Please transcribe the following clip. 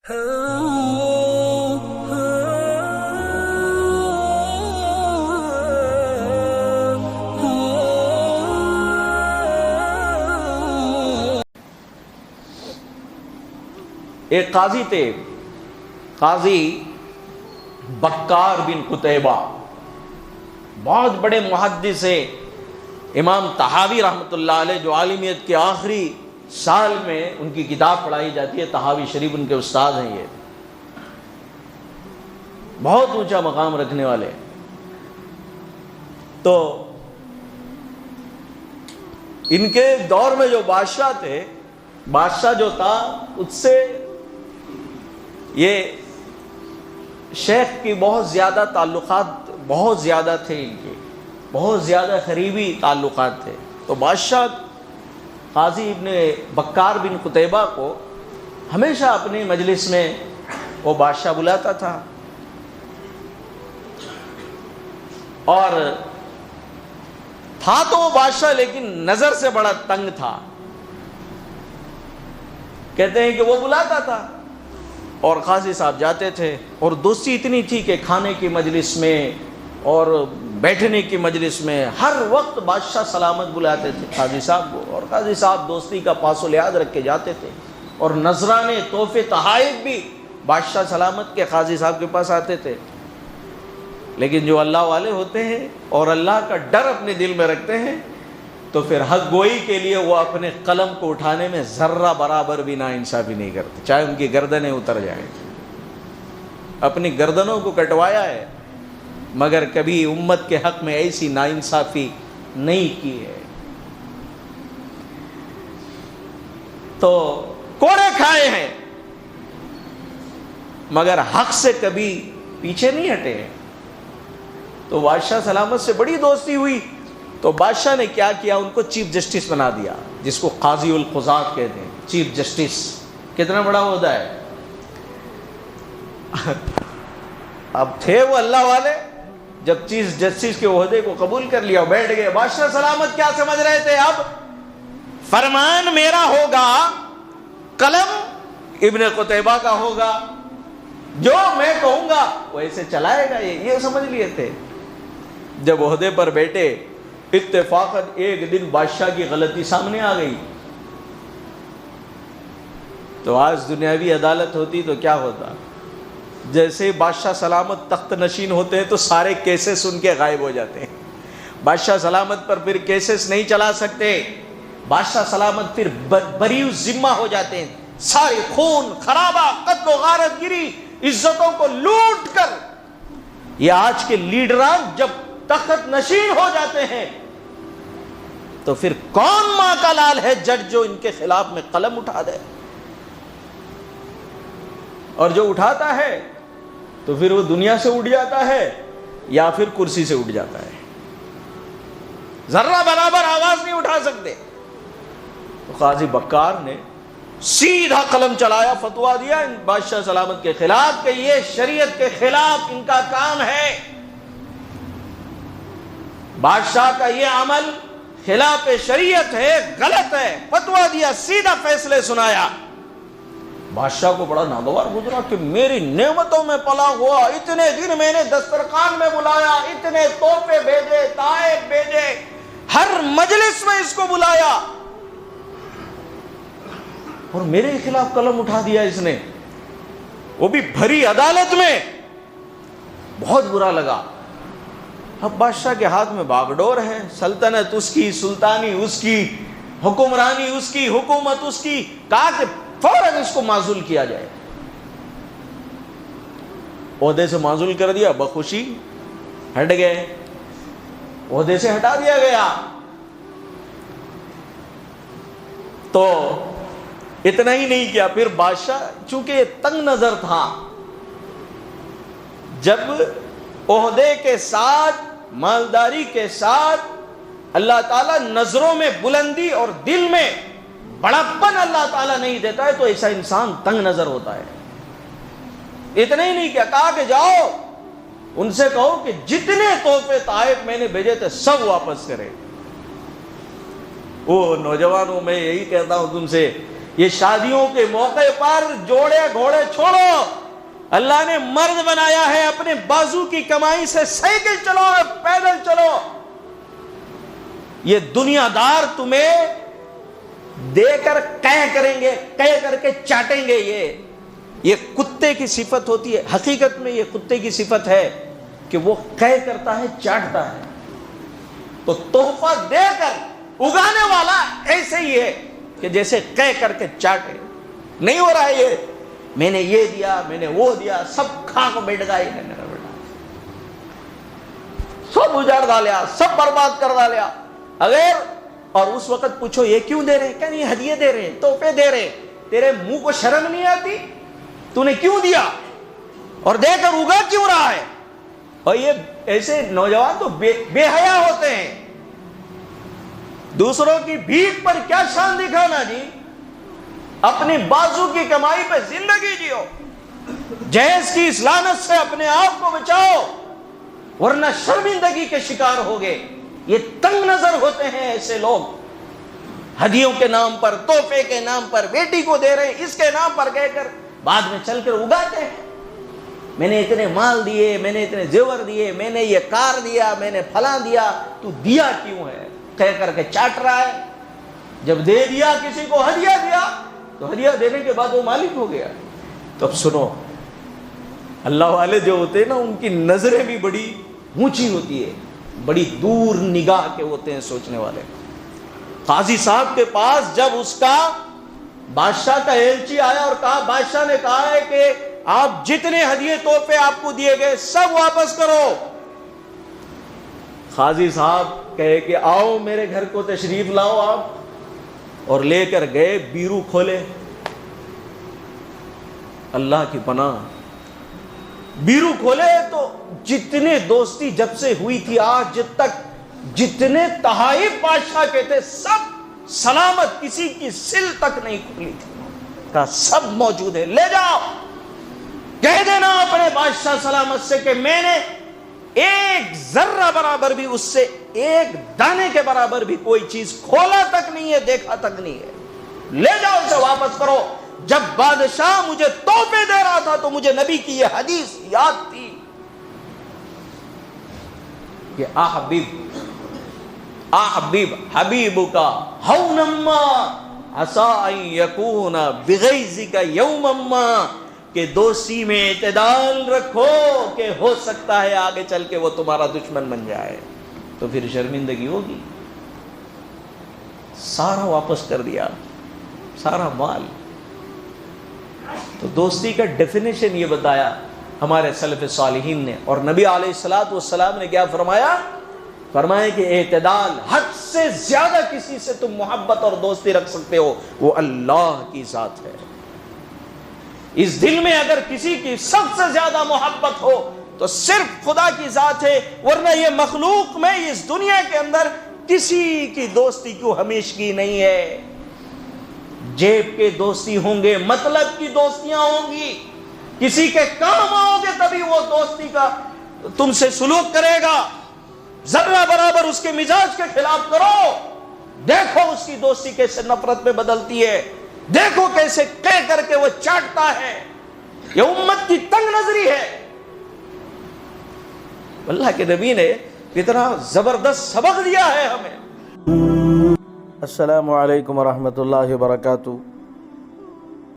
ایک قاضی تھے، قاضی بکار بن قتیبہ، بہت بڑے محدث ہیں۔ امام طحاوی رحمۃ اللہ علیہ جو عالمیت کے آخری سال میں ان کی کتاب پڑھائی جاتی ہے، طحاوی شریف ان کے استاد ہیں، یہ بہت اونچا مقام رکھنے والے۔ تو ان کے دور میں جو بادشاہ تھے، بادشاہ جو تھا اس سے یہ شیخ کی بہت زیادہ تعلقات بہت زیادہ تھے، ان کے بہت زیادہ قریبی تعلقات تھے۔ تو بادشاہ قاضی ابن بکار بن قتیبہ کو ہمیشہ اپنی مجلس میں وہ بادشاہ بلاتا تھا، اور تھا تو وہ بادشاہ لیکن نظر سے بڑا تنگ تھا۔ کہتے ہیں کہ وہ بلاتا تھا اور قاضی صاحب جاتے تھے، اور دوستی اتنی تھی کہ کھانے کی مجلس میں اور بیٹھنے کی مجلس میں ہر وقت بادشاہ سلامت بلاتے تھے قاضی صاحب کو، اور قاضی صاحب دوستی کا پاس و لحاظ رکھ کے جاتے تھے، اور نذرانے تحفے تحائف بھی بادشاہ سلامت کے قاضی صاحب کے پاس آتے تھے۔ لیکن جو اللہ والے ہوتے ہیں اور اللہ کا ڈر اپنے دل میں رکھتے ہیں، تو پھر حق گوئی کے لیے وہ اپنے قلم کو اٹھانے میں ذرہ برابر بھی ناانصافی نہیں کرتے، چاہے ان کی گردنیں اتر جائیں۔ اپنی گردنوں کو کٹوایا ہے، مگر کبھی امت کے حق میں ایسی ناانصافی نہیں کی ہے۔ تو کوڑے کھائے ہیں مگر حق سے کبھی پیچھے نہیں ہٹے ہیں۔ تو بادشاہ سلامت سے بڑی دوستی ہوئی، تو بادشاہ نے کیا کیا، ان کو چیف جسٹس بنا دیا، جس کو قاضی القضات کہتے ہیں، چیف جسٹس۔ کتنا بڑا عہدہ ہے۔ اب تھے وہ اللہ والے، جب چیف جسٹس کے عہدے کو قبول کر لیا، بیٹھ گئے۔ بادشاہ سلامت کیا سمجھ رہے تھے، اب فرمان میرا ہوگا، قلم ابن قتیبہ کا ہوگا، جو میں کہوں گا ویسے چلائے گا، یہ سمجھ لیے تھے۔ جب عہدے پر بیٹھے، اتفاقاً ایک دن بادشاہ کی غلطی سامنے آ گئی۔ تو آج دنیاوی عدالت ہوتی تو کیا ہوتا، جیسے بادشاہ سلامت تخت نشین ہوتے ہیں تو سارے کیسز ان کے غائب ہو جاتے ہیں۔ بادشاہ سلامت پر پھر کیسز نہیں چلا سکتے، بادشاہ سلامت پھر بریء ذمہ ہو جاتے ہیں۔ سارے خون خرابہ، قتل و غارت گری، عزتوں کو لوٹ کر یہ آج کے لیڈران جب تخت نشین ہو جاتے ہیں، تو پھر کون ماں کا لال ہے جج جو ان کے خلاف میں قلم اٹھا دے؟ اور جو اٹھاتا ہے تو پھر وہ دنیا سے اٹھ جاتا ہے یا پھر کرسی سے اٹھ جاتا ہے، ذرہ برابر آواز نہیں اٹھا سکتے۔ تو قاضی بکار نے سیدھا قلم چلایا، فتویٰ دیا ان بادشاہ سلامت کے خلاف کہ یہ شریعت کے خلاف ان کا کام ہے، بادشاہ کا یہ عمل خلاف شریعت ہے، غلط ہے۔ فتویٰ دیا، سیدھا فیصلے سنایا۔ بادشاہ کو بڑا ناگوار گزرا کہ میری نعمتوں میں پلا ہوا، اتنے دن میں نے دسترخوان میں بلایا، اتنے تحفے بھیجے، تحائف بھیجے، ہر مجلس میں اس کو بلایا، اور میرے خلاف قلم اٹھا دیا اس نے، وہ بھی بھری عدالت میں۔ بہت برا لگا۔ اب بادشاہ کے ہاتھ میں باگڈور ہے، سلطنت اس کی، سلطانی اس کی، حکمرانی اس کی، حکومت اس کی۔ کہا کہ فوراً اس کو معزول کیا جائے۔ عہدے سے معزول کر دیا، بخوشی ہٹ گئے، عہدے سے ہٹا دیا گیا۔ تو اتنا ہی نہیں کیا، پھر بادشاہ چونکہ تنگ نظر تھا، جب عہدے کے ساتھ، مالداری کے ساتھ اللہ تعالیٰ نظروں میں بلندی اور دل میں بڑپن اللہ تعالیٰ نہیں دیتا ہے، تو ایسا انسان تنگ نظر ہوتا ہے۔ اتنا ہی نہیں کیا، کہا کہ جاؤ ان سے کہو کہ جتنے تحفے تحائف میں نے بھیجے تھے سب واپس کرے۔ وہ نوجوانوں میں یہی کہتا ہوں تم سے یہ شادیوں کے موقع پر جوڑے گھوڑے چھوڑو، اللہ نے مرد بنایا ہے، اپنے بازو کی کمائی سے سائیکل چلو، پیدل چلو۔ یہ دنیا دار تمہیں دے کر قے کریں گے، قے کر کے چاٹیں گے۔ یہ کتے کی صفت ہوتی ہے، حقیقت میں یہ کتے کی صفت ہے کہ وہ قے کرتا ہے، چاٹتا ہے۔ تو تحفہ دے کر اگانے والا ایسے ہی ہے کہ جیسے قے کر کے چاٹے۔ نہیں ہو رہا ہے یہ، میں نے یہ دیا، میں نے وہ دیا، سب کھا کو بیٹھ گئے، سب اجاڑ ڈالیا، سب برباد کر ڈالیا۔ اگر اور اس وقت پوچھو یہ کیوں دے رہے ہیں، کہ نہیں ہدیے دے رہے ہیں، تحفے دے رہے ہیں، تیرے منہ کو شرم نہیں آتی؟ تو نے کیوں دیا اور دے کر اگا کیوں رہا ہے؟ اور یہ ایسے نوجوان تو بے حیا ہوتے ہیں۔ دوسروں کی بھیک پر کیا شان دکھانا جی، اپنی بازو کی کمائی پہ زندگی جیو، جہیز کی اس لعنت سے اپنے آپ کو بچاؤ، ورنہ شرمندگی کے شکار ہوگے۔ یہ تنگ نظر ہوتے ہیں ایسے لوگ، ہدیوں کے نام پر، تحفے کے نام پر، بیٹی کو دے رہے ہیں اس کے نام پر کہہ کر بعد میں چل کر اگاتے ہیں۔ میں نے اتنے مال دیے، میں نے اتنے زیور دیے، میں نے یہ کار دیا، میں نے فلاں دیا، تو دیا کیوں ہے؟ کہہ کر کے چاٹ رہا ہے۔ جب دے دیا، کسی کو ہدیہ دیا، تو ہدیہ دینے کے بعد وہ مالک ہو گیا۔ تو اب سنو، اللہ والے جو ہوتے ہیں نا، ان کی نظریں بھی بڑی اونچی ہوتی ہے، بڑی دور نگاہ کے ہوتے ہیں سوچنے والے۔ قاضی صاحب کے پاس جب اس کا بادشاہ کا ایلچی آیا اور کہا، بادشاہ نے کہا ہے کہ آپ جتنے ہدیے تحفے آپ کو دیے گئے سب واپس کرو۔ قاضی صاحب کہے کہ آؤ میرے گھر کو تشریف لاؤ آپ، اور لے کر گئے، بیرو کھولے، اللہ کی پناہ، بیرو کھولے تو جتنے دوستی جب سے ہوئی تھی آج تک، جتنے تحائف بادشاہ کے تھے سب سلامت، کسی کی سل تک نہیں کھلی تھی، کہا سب موجود ہے، لے جاؤ، کہہ دینا اپنے بادشاہ سلامت سے کہ میں نے ایک ذرہ برابر بھی اس سے، ایک دانے کے برابر بھی کوئی چیز کھولا تک نہیں ہے، دیکھا تک نہیں ہے، لے جاؤ اسے واپس کرو۔ جب بادشاہ مجھے تحفے دے رہا تھا تو مجھے نبی کی یہ حدیث یاد تھی کہ احبب حبیبک ہونما عسى ان یکون بغیظک یوما، کہ دوستی میں اعتدال رکھو کہ ہو سکتا ہے آگے چل کے وہ تمہارا دشمن بن جائے، تو پھر شرمندگی ہوگی۔ سارا واپس کر دیا، سارا مال۔ تو دوستی کا ڈیفینیشن یہ بتایا ہمارے سلف صالحین نے، اور نبی علیہ الصلوۃ والسلام نے کیا فرمایا؟ فرمایا کہ اعتدال، حد سے زیادہ کسی سے تم محبت اور دوستی رکھ سکتے ہو وہ اللہ کی ذات ہے۔ اس دل میں اگر کسی کی سب سے زیادہ محبت ہو تو صرف خدا کی ذات ہے، ورنہ یہ مخلوق میں اس دنیا کے اندر کسی کی دوستی کو ہمیشگی نہیں ہے۔ جیب کے دوستی ہوں گے، مطلب کی دوستیاں ہوں گی، کسی کے کام آؤ گے تبھی وہ دوستی کا تم سے سلوک کرے گا۔ ذرہ برابر اس کے مزاج کے خلاف کرو، دیکھو اس کی دوستی کیسے نفرت میں بدلتی ہے، دیکھو کیسے کہہ کر کے وہ چاٹتا ہے۔ یہ امت کی تنگ نظری ہے۔ اللہ کے نبی نے کتنا زبردست سبق دیا ہے ہمیں۔ السلام علیکم ورحمۃ اللہ وبرکاتہ۔